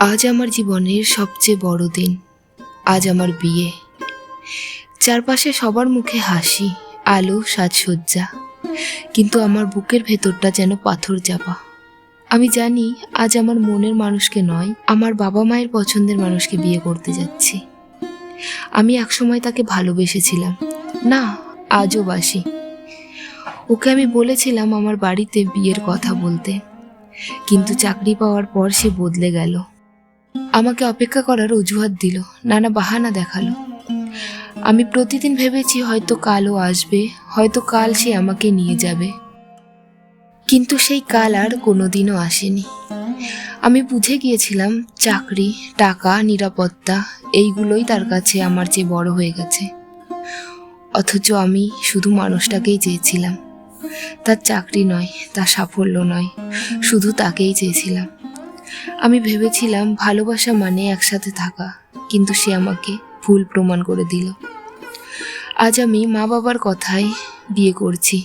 আজ আমার জীবনের সবচেয়ে বড় দিন। আজ আমার বিয়ে। চারপাশে সবার মুখে হাসি, আলো, সাজসজ্জা, কিন্তু আমার বুকের ভেতরটা যেন পাথর চাপা। আমি জানি আজ আমার মনের মানুষকে নয়, আমার বাবা মায়ের পছন্দের মানুষকে বিয়ে করতে যাচ্ছি। আমি একসময় তাকে ভালোবেসেছিলাম, না আজও বাসি। ওকে আমি বলেছিলাম আমার বাড়িতে বিয়ের কথা বলতে, কিন্তু চাকরি পাওয়ার পর সে বদলে গেল। আমাকে অপেক্ষা করার অজুহাত দিল, নানা বাহানা দেখালো। আমি প্রতিদিন ভেবেছি হয়তো কালও আসবে, হয়তো কাল সে আমাকে নিয়ে যাবে, কিন্তু সেই কাল আর কোনোদিনও আসেনি। আমি বুঝে গিয়েছিলাম চাকরি, টাকা, নিরাপত্তা এইগুলোই তার কাছে আমার চেয়ে বড় হয়ে গেছে। অথচ আমি শুধু মানুষটাকেই চেয়েছিলাম, তার চাকরি নয়, তার সাফল্য নয়, শুধু তাকেই চেয়েছিলাম। আমি ভেবেছিলাম ভালোবাসা মানে একসাথে থাকা, কিন্তু সে আমাকে ভুল প্রমাণ করে দিল। আজ আমি মা বাবার কথায় বিয়ে করছি।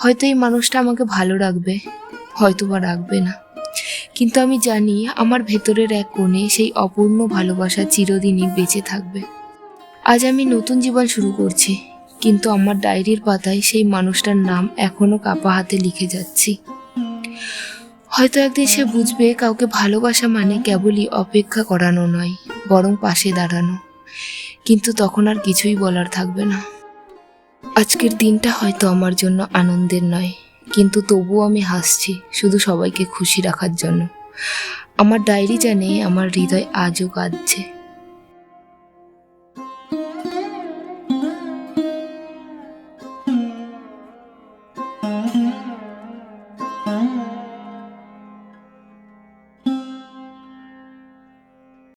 হয়তো এই মানুষটা আমাকে ভালো রাখবে, হয়তো বা রাখবে না, কিন্তু আমি জানি আমার ভেতরের এক কোণে সেই অপূর্ণ ভালোবাসা চিরদিনই বেঁচে থাকবে। আজ আমি নতুন জীবন শুরু করছি, কিন্তু আমার ডায়েরির পাতায় সেই মানুষটার নাম এখনো কাপা হাতে লিখে যাচ্ছি। হয়তো একদিন সে বুঝবে কাউকে ভালোবাসা মানে কেবলই অপেক্ষা করানো নয়, বরং পাশে দাঁড়ানো। কিন্তু তখন আর কিছুই বলার থাকবে না। আজকের দিনটা হয়তো আমার জন্য আনন্দের নয়, কিন্তু তবুও আমি হাসছি, শুধু সবাইকে খুশি রাখার জন্য। আমার ডায়েরি জানে আমার হৃদয় আজও কাঁদছে।